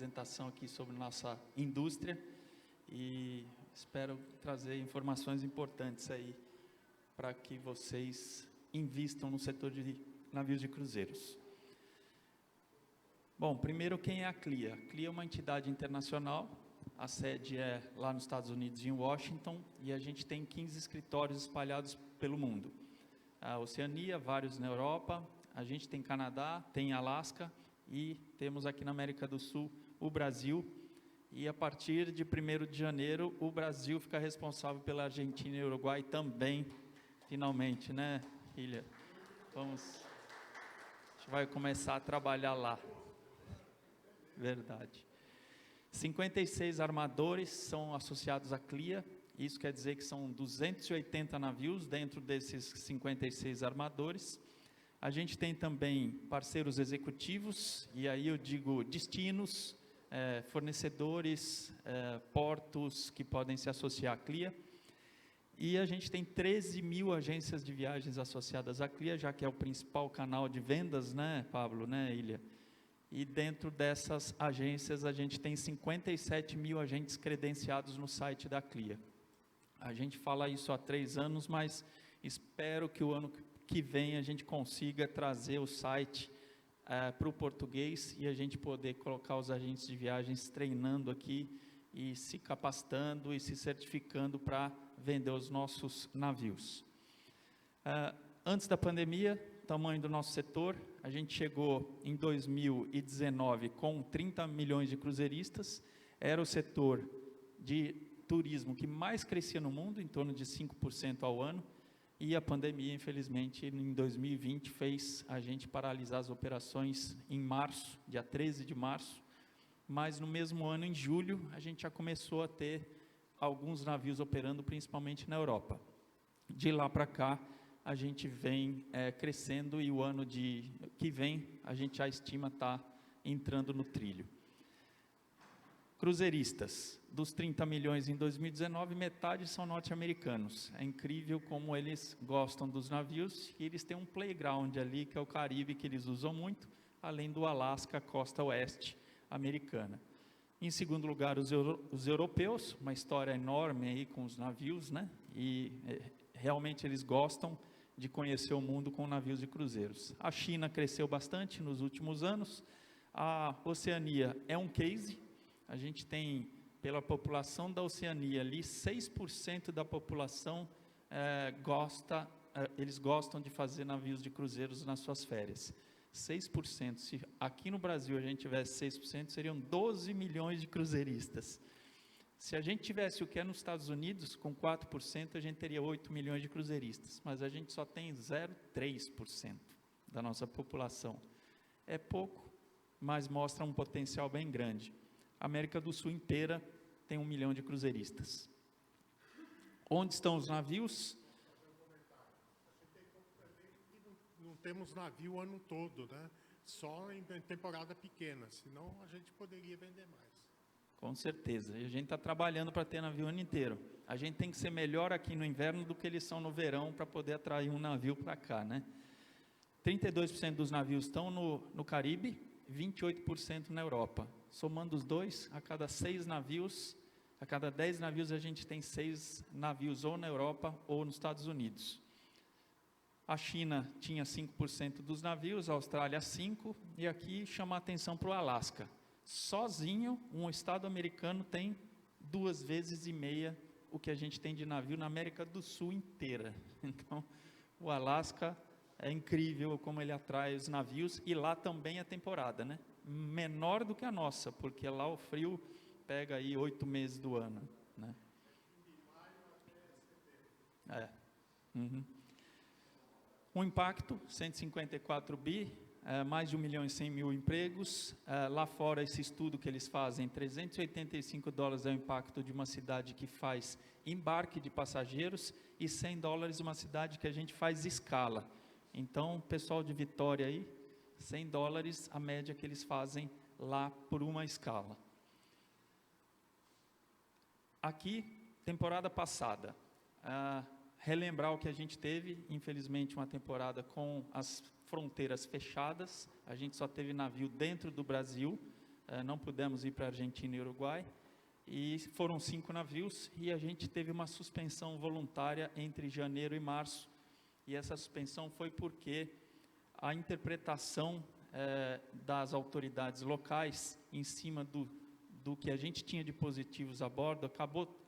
apresentação aqui sobre nossa indústria e espero trazer informações importantes aí para que vocês invistam no setor de navios de cruzeiros. Bom, primeiro, quem é a CLIA? A CLIA é uma entidade internacional, a sede é lá nos Estados Unidos, em Washington, e a gente tem 15 escritórios espalhados pelo mundo. A Oceania, vários na Europa, a gente tem Canadá, tem Alasca e temos aqui na América do Sul o Brasil. E a partir de 1º de janeiro, o Brasil fica responsável pela Argentina e Uruguai também, finalmente, né, filha? A gente vai começar a trabalhar lá. Verdade. 56 armadores são associados à CLIA, isso quer dizer que são 280 navios dentro desses 56 armadores. A gente tem também parceiros executivos, e aí eu digo destinos, fornecedores, portos que podem se associar à CLIA. E a gente tem 13 mil agências de viagens associadas à CLIA, já que é o principal canal de vendas, né, Pablo, né, Ilha? E dentro dessas agências, a gente tem 57 mil agentes credenciados no site da CLIA. A gente fala isso há 3 anos, mas espero que o ano que vem a gente consiga trazer o site para o português e a gente poder colocar os agentes de viagens treinando aqui e se capacitando e se certificando para vender os nossos navios. Antes da pandemia, tamanho do nosso setor, a gente chegou em 2019 com 30 milhões de cruzeiristas, era o setor de turismo que mais crescia no mundo, em torno de 5% ao ano, e a pandemia, infelizmente, em 2020, fez a gente paralisar as operações em março, dia 13 de março, mas no mesmo ano, em julho, a gente já começou a ter alguns navios operando, principalmente na Europa. De lá para cá, a gente vem crescendo e o ano que vem a gente já estima estar entrando no trilho. Cruzeiristas, dos 30 milhões em 2019, metade são norte-americanos. É incrível como eles gostam dos navios e eles têm um playground ali, que é o Caribe, que eles usam muito, além do Alasca, costa oeste americana. Em segundo lugar, os europeus, uma história enorme aí com os navios, né? E realmente eles gostam de conhecer o mundo com navios de cruzeiros. A China cresceu bastante nos últimos anos, a Oceania é um case, a gente tem, pela população da Oceania ali, 6% da população eles gostam de fazer navios de cruzeiros nas suas férias. 6%, se aqui no Brasil a gente tivesse 6%, seriam 12 milhões de cruzeiristas. Se a gente tivesse o que é nos Estados Unidos, com 4%, a gente teria 8 milhões de cruzeiristas, mas a gente só tem 0,3% da nossa população. É pouco, mas mostra um potencial bem grande. A América do Sul inteira tem 1 milhão de cruzeiristas. Onde estão os navios? Não temos navio o ano todo, né? Só em temporada pequena, senão a gente poderia vender mais. Com certeza, e a gente está trabalhando para ter navio o ano inteiro. A gente tem que ser melhor aqui no inverno do que eles são no verão para poder atrair um navio para cá, né? 32% dos navios estão no Caribe, 28% na Europa. Somando os dois, a cada 10 navios a gente tem 6 navios ou na Europa ou nos Estados Unidos. A China tinha 5% dos navios, a Austrália 5%, e aqui chama a atenção para o Alasca. Sozinho, um estado americano tem 2,5 vezes o que a gente tem de navio na América do Sul inteira. Então, o Alasca é incrível como ele atrai os navios, e lá também é temporada, né? Menor do que a nossa, porque lá o frio pega aí 8 meses do ano, né? O impacto, 154 bi, mais de 1 milhão e 100 mil empregos. Lá fora, esse estudo que eles fazem, $385 é o impacto de uma cidade que faz embarque de passageiros e $100 uma cidade que a gente faz escala. Então, pessoal de Vitória aí, $100 a média que eles fazem lá por uma escala. Aqui, temporada passada, relembrar o que a gente teve, infelizmente uma temporada com as fronteiras fechadas, a gente só teve navio dentro do Brasil, não pudemos ir para a Argentina e Uruguai, e foram 5 navios, e a gente teve uma suspensão voluntária entre janeiro e março, e essa suspensão foi porque a interpretação das autoridades locais em cima do que a gente tinha de positivos a bordo acabou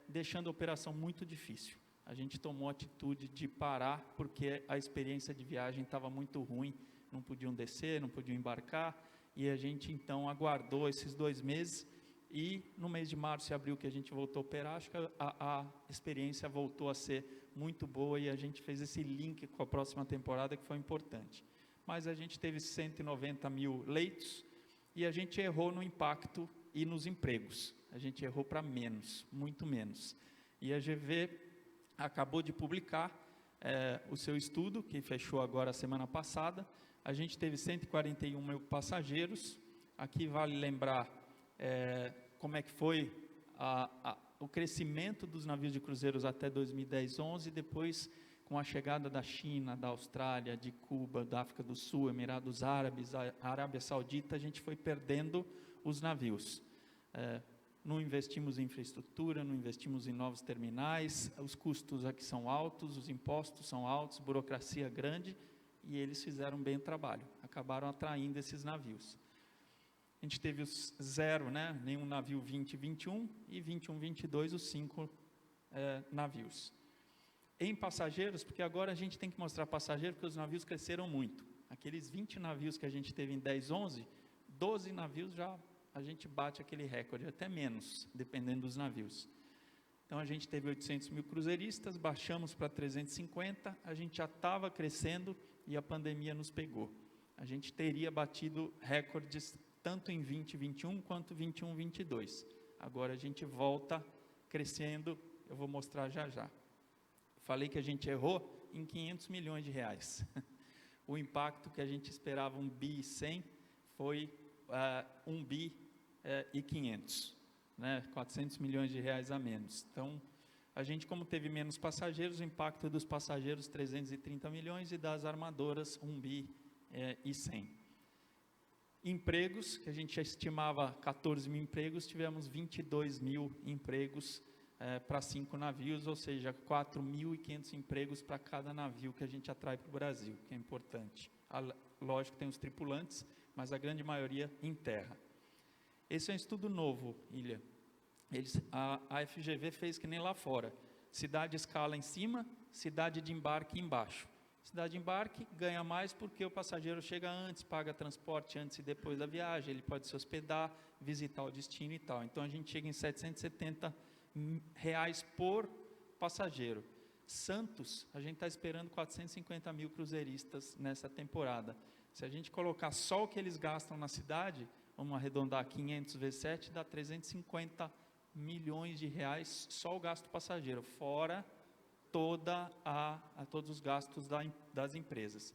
deixando a operação muito difícil. A gente tomou a atitude de parar porque a experiência de viagem estava muito ruim, não podiam descer, não podiam embarcar, e a gente então aguardou esses 2 meses, e no mês de março e abril que a gente voltou a operar, acho que a experiência voltou a ser muito boa, e a gente fez esse link com a próxima temporada, que foi importante. Mas a gente teve 190 mil leitos, e a gente errou no impacto e nos empregos. A gente errou para menos, muito menos. E a GV acabou de publicar o seu estudo, que fechou agora a semana passada. A gente teve 141 mil passageiros. Aqui vale lembrar como é que foi o crescimento dos navios de cruzeiros até 2010-11, depois com a chegada da China, da Austrália, de Cuba, da África do Sul, Emirados Árabes, a Arábia Saudita, a gente foi perdendo os navios. Não investimos em infraestrutura, não investimos em novos terminais, os custos aqui são altos, os impostos são altos, burocracia grande, e eles fizeram bem o trabalho, acabaram atraindo esses navios. A gente teve os 0, nenhum navio 20-21, e 21-22, os 5 navios. Em passageiros, porque agora a gente tem que mostrar passageiro, porque os navios cresceram muito. Aqueles 20 navios que a gente teve em 10-11, 12 navios já a gente bate aquele recorde, até menos, dependendo dos navios. Então a gente teve 800 mil cruzeiristas, baixamos para 350, a gente já estava crescendo e a pandemia nos pegou. A gente teria batido recordes tanto em 2021 quanto 21-22. Agora a gente volta crescendo, eu vou mostrar já já. Falei que a gente errou em 500 milhões de reais. O impacto que a gente esperava 1 bi e 100 foi 1 bi e 500, 400 milhões de reais a menos. Então, a gente, como teve menos passageiros, o impacto dos passageiros 330 milhões e das armadoras 1 bi e 100. Empregos, que a gente já estimava 14 mil empregos, tivemos 22 mil empregos para 5 navios, ou seja, 4.500 empregos para cada navio que a gente atrai para o Brasil, que é importante. Lógico que tem os tripulantes, mas a grande maioria em terra. Esse é um estudo novo, Ilha. A FGV fez que nem lá fora. Cidade escala em cima, cidade de embarque embaixo. Cidade de embarque ganha mais porque o passageiro chega antes, paga transporte antes e depois da viagem, ele pode se hospedar, visitar o destino e tal. Então a gente chega em R$770 por passageiro. Santos, a gente está esperando 450 mil cruzeiristas nessa temporada. Se a gente colocar só o que eles gastam na cidade, vamos arredondar 500 vezes 7, dá 350 milhões de reais só o gasto passageiro, fora todos os gastos das empresas.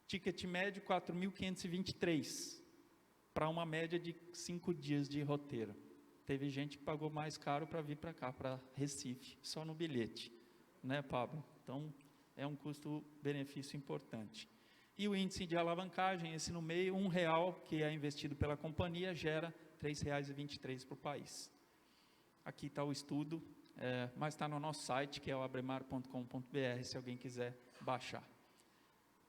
Ticket médio 4.523, para uma média de 5 dias de roteiro. Teve gente que pagou mais caro para vir para cá, para Recife, só no bilhete, Pablo? Então, é um custo-benefício importante. E o índice de alavancagem, esse no meio, R$1 que é investido pela companhia, gera R$3,23 para o país. Aqui está o estudo, mas está no nosso site, que é o abremar.com.br, se alguém quiser baixar.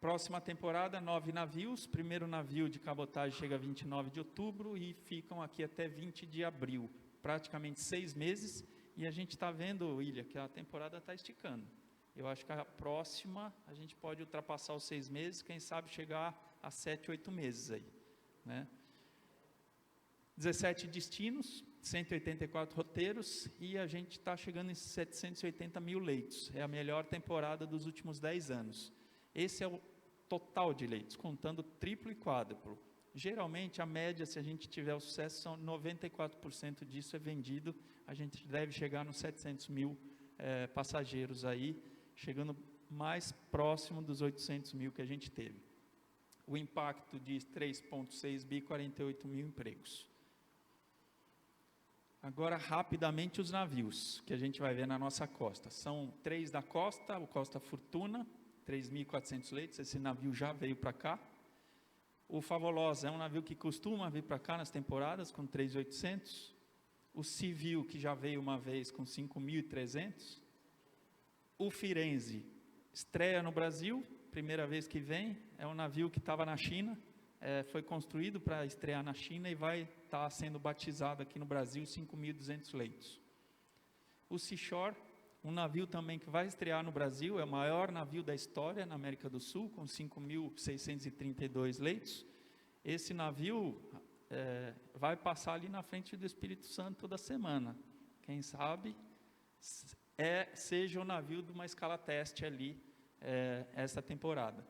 Próxima temporada, 9 navios, primeiro navio de cabotagem chega a 29 de outubro e ficam aqui até 20 de abril, praticamente 6 meses, e a gente está vendo, Ilha, que a temporada está esticando. Eu acho que a próxima a gente pode ultrapassar os 6 meses, quem sabe chegar a 7, 8 meses aí, 17 destinos, 184 roteiros, e a gente está chegando em 780 mil leitos. É a melhor temporada dos últimos 10 anos. Esse é o total de leitos, contando triplo e quádruplo. Geralmente, a média, se a gente tiver o sucesso, são 94% disso é vendido. A gente deve chegar nos 700 mil passageiros aí, chegando mais próximo dos 800 mil que a gente teve. O impacto de 3,6 bi, 48 mil empregos. Agora, rapidamente, os navios que a gente vai ver na nossa costa. São 3 da Costa, o Costa Fortuna, 3.400 leitos, esse navio já veio para cá. O Favolosa é um navio que costuma vir para cá nas temporadas com 3.800. O Civil, que já veio uma vez com 5.300. O Firenze estreia no Brasil, primeira vez que vem. É um navio que estava na China, foi construído para estrear na China e vai estar sendo batizado aqui no Brasil, 5.200 leitos. O Seashore, um navio também que vai estrear no Brasil, é o maior navio da história na América do Sul, com 5.632 leitos. Esse navio vai passar ali na frente do Espírito Santo toda semana. Quem sabe seja o navio de uma escala teste ali, essa temporada.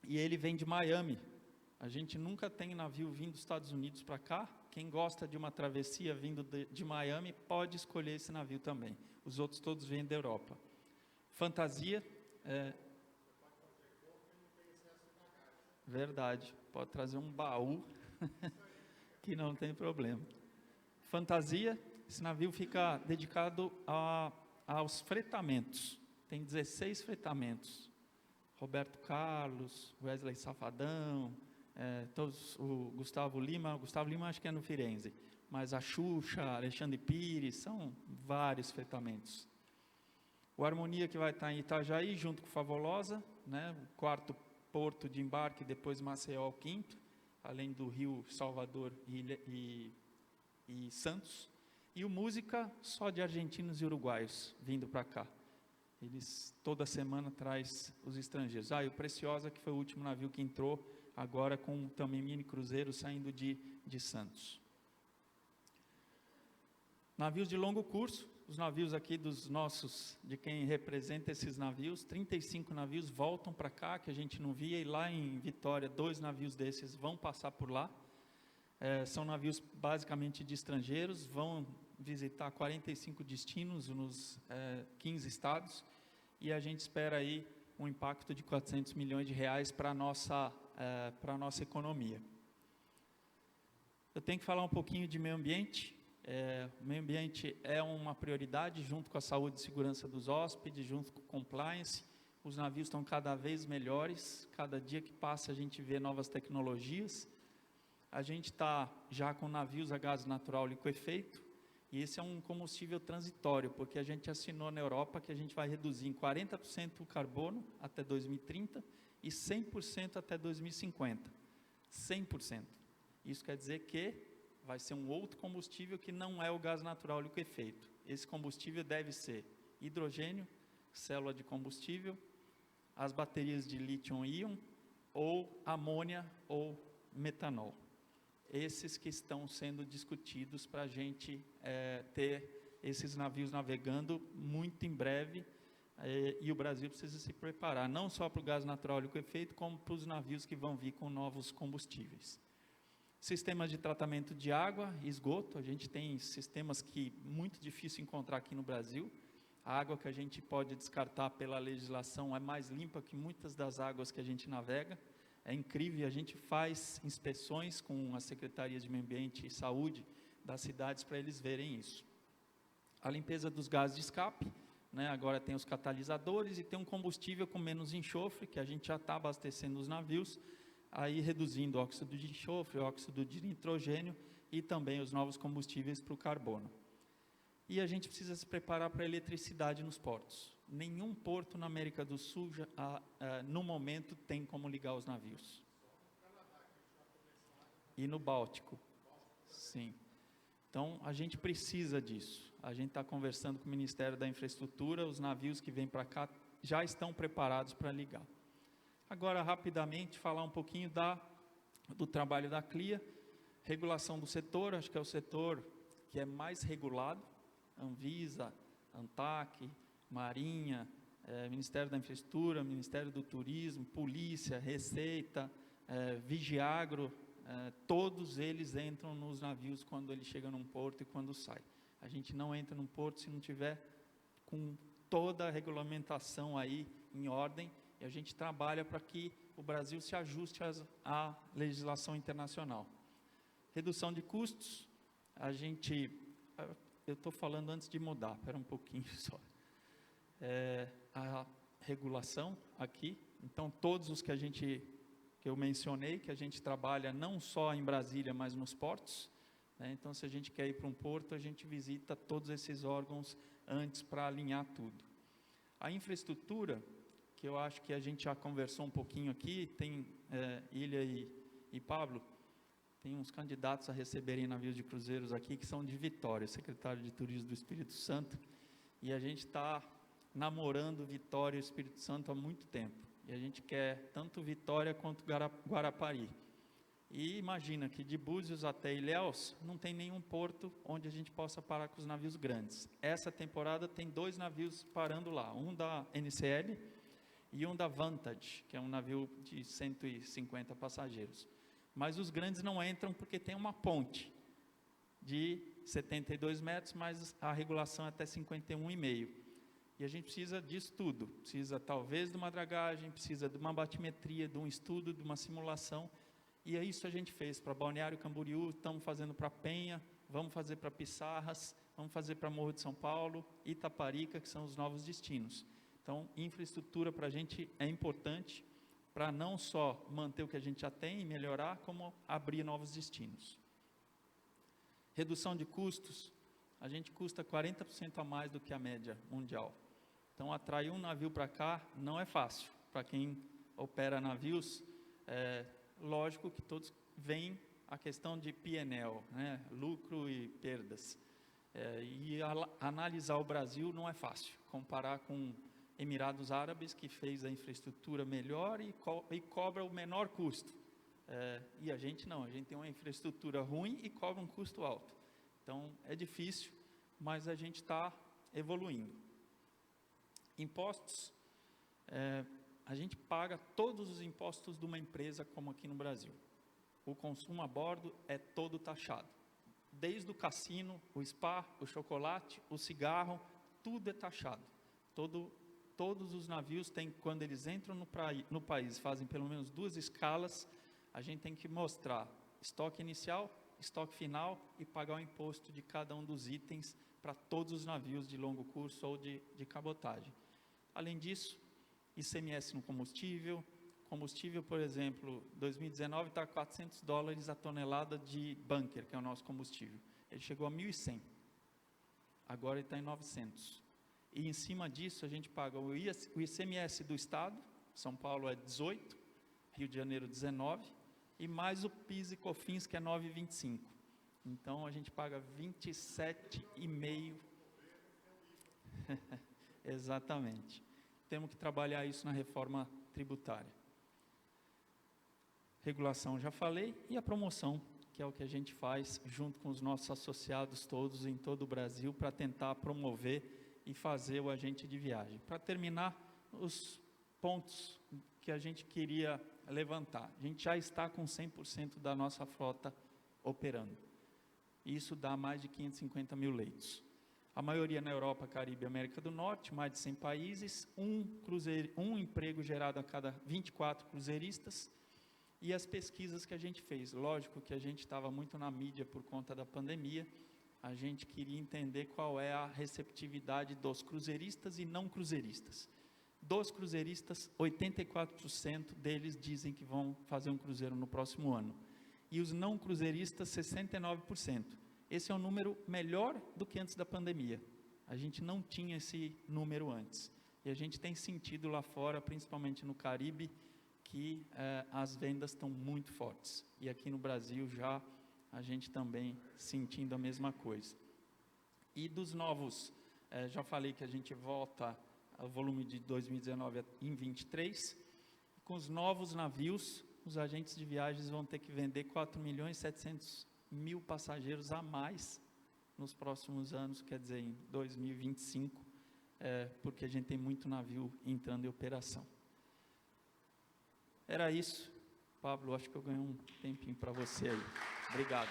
E ele vem de Miami. A gente nunca tem navio vindo dos Estados Unidos para cá. Quem gosta de uma travessia vindo de Miami pode escolher esse navio também. Os outros todos vêm da Europa. Fantasia. Verdade, pode trazer um baú que não tem problema. Fantasia, esse navio fica dedicado aos fretamentos. Tem 16 fretamentos. Roberto Carlos, Wesley Safadão, o Gustavo Lima acho que é no Firenze, mas a Xuxa, Alexandre Pires, são vários fretamentos. O Harmonia, que vai estar em Itajaí, junto com o Favolosa, né, o quarto porto de embarque, depois Maceió, o quinto, além do Rio, Salvador e Santos. E o Música, só de argentinos e uruguaios vindo para cá. Eles toda semana traz os estrangeiros. E o Preciosa, que foi o último navio que entrou, agora com também mini cruzeiro saindo de Santos. Navios de longo curso, os navios aqui de quem representa esses navios, 35 navios voltam para cá, que a gente não via, e lá em Vitória, 2 navios desses vão passar por lá. São navios basicamente de estrangeiros, vão visitar 45 destinos nos 15 estados, e a gente espera aí um impacto de 400 milhões de reais para a nossa economia. Eu tenho que falar um pouquinho de meio ambiente. O meio ambiente é uma prioridade, junto com a saúde e segurança dos hóspedes, junto com o compliance. Os navios estão cada vez melhores, cada dia que passa a gente vê novas tecnologias. A gente está já com navios a gás natural liquefeito, e esse é um combustível transitório, porque a gente assinou na Europa que a gente vai reduzir em 40% o carbono até 2030 e 100% até 2050. 100%. Isso quer dizer que vai ser um outro combustível que não é o gás natural liquefeito. Esse combustível deve ser hidrogênio, célula de combustível, as baterias de lítio-íon, ou amônia ou metanol. Esses que estão sendo discutidos para a gente ter esses navios navegando muito em breve, e o Brasil precisa se preparar, não só para o gás natural liquefeito, como para os navios que vão vir com novos combustíveis. Sistemas de tratamento de água e esgoto, a gente tem sistemas que é muito difícil encontrar aqui no Brasil. A água que a gente pode descartar pela legislação é mais limpa que muitas das águas que a gente navega. É incrível, a gente faz inspeções com as secretarias de meio ambiente e saúde das cidades para eles verem isso. A limpeza dos gases de escape, né, agora tem os catalisadores e tem um combustível com menos enxofre, que a gente já está abastecendo os navios, aí reduzindo óxido de enxofre, óxido de nitrogênio e também os novos combustíveis para o carbono. E a gente precisa se preparar para a eletricidade nos portos. Nenhum porto na América do Sul, no momento, tem como ligar os navios. E no Báltico. Sim. Então, a gente precisa disso. A gente está conversando com o Ministério da Infraestrutura, os navios que vêm para cá já estão preparados para ligar. Agora, rapidamente, falar um pouquinho do trabalho da CLIA, regulação do setor, acho que é o setor que é mais regulado, Anvisa, ANTAC, Marinha, Ministério da Infraestrutura, Ministério do Turismo, Polícia, Receita, Vigiagro, todos eles entram nos navios quando ele chega num porto e quando sai. A gente não entra num porto se não tiver com toda a regulamentação aí em ordem, e a gente trabalha para que o Brasil se ajuste à legislação internacional. Redução de custos, eu estou falando antes de mudar, espera um pouquinho só. A regulação aqui, então todos os que a gente que eu mencionei, que a gente trabalha não só em Brasília, mas nos portos, né? Então, se a gente quer ir para um porto, a gente visita todos esses órgãos antes para alinhar tudo. A infraestrutura, que eu acho que a gente já conversou um pouquinho aqui, tem Ilha e Pablo, tem uns candidatos a receberem navios de cruzeiros aqui, que são de Vitória, secretário de Turismo do Espírito Santo, e a gente está namorando Vitória e Espírito Santo há muito tempo, e a gente quer tanto Vitória quanto Guarapari. E imagina que de Búzios até Ilhéus não tem nenhum porto onde a gente possa parar com os navios grandes. Essa temporada tem 2 navios parando lá, um da NCL e um da Vantage, que é um navio de 150 passageiros. Mas os grandes não entram porque tem uma ponte de 72 metros, mas a regulação é até 51,5. E a gente precisa disso tudo. Precisa talvez de uma dragagem, precisa de uma batimetria, de um estudo, de uma simulação. E é isso que a gente fez para Balneário Camboriú, estamos fazendo para Penha, vamos fazer para Pissarras, vamos fazer para Morro de São Paulo, Itaparica, que são os novos destinos. Então, infraestrutura para a gente é importante, para não só manter o que a gente já tem e melhorar, como abrir novos destinos. Redução de custos, a gente custa 40% a mais do que a média mundial. Então, atrair um navio para cá não é fácil. Para quem opera navios, lógico que todos veem a questão de P&L, né? Lucro e perdas. Analisar o Brasil não é fácil, comparar com Emirados Árabes, que fez a infraestrutura melhor e cobra o menor custo. E a gente não, a gente tem uma infraestrutura ruim e cobra um custo alto. Então, é difícil, mas a gente está evoluindo. Impostos, a gente paga todos os impostos de uma empresa, como aqui no Brasil. O consumo a bordo é todo taxado. Desde o cassino, o spa, o chocolate, o cigarro, tudo é taxado. Todos os navios têm, quando eles entram no país, fazem pelo menos 2 escalas, a gente tem que mostrar estoque inicial, estoque final e pagar o imposto de cada um dos itens para todos os navios de longo curso ou de cabotagem. Além disso, ICMS no combustível, por exemplo, 2019 está $400 a tonelada de bunker, que é o nosso combustível. Ele chegou a 1.100, agora ele está em 900. E em cima disso a gente paga o ICMS do Estado, São Paulo é 18, Rio de Janeiro 19, e mais o PIS e COFINS, que é 9,25. Então a gente paga 27,5. Exatamente. Temos que trabalhar isso na reforma tributária. Regulação, já falei, e a promoção, que é o que a gente faz junto com os nossos associados todos em todo o Brasil para tentar promover e fazer o agente de viagem. Para terminar, os pontos que a gente queria levantar. A gente já está com 100% da nossa frota operando. Isso dá mais de 550 mil leitos. A maioria na Europa, Caribe e América do Norte, mais de 100 países, um emprego gerado a cada 24 cruzeiristas, e as pesquisas que a gente fez. Lógico que a gente estava muito na mídia por conta da pandemia, a gente queria entender qual é a receptividade dos cruzeiristas e não cruzeiristas. Dos cruzeiristas, 84% deles dizem que vão fazer um cruzeiro no próximo ano. E os não cruzeiristas, 69%. Esse é um número melhor do que antes da pandemia. A gente não tinha esse número antes. E a gente tem sentido lá fora, principalmente no Caribe, que as vendas estão muito fortes. E aqui no Brasil já a gente também sentindo a mesma coisa. E dos novos, já falei que a gente volta ao volume de 2019 em 23. Com os novos navios, os agentes de viagens vão ter que vender 4.700.000 passageiros a mais nos próximos anos, quer dizer, em 2025, porque a gente tem muito navio entrando em operação. Era isso. Pablo, acho que eu ganhei um tempinho para você aí. Obrigado.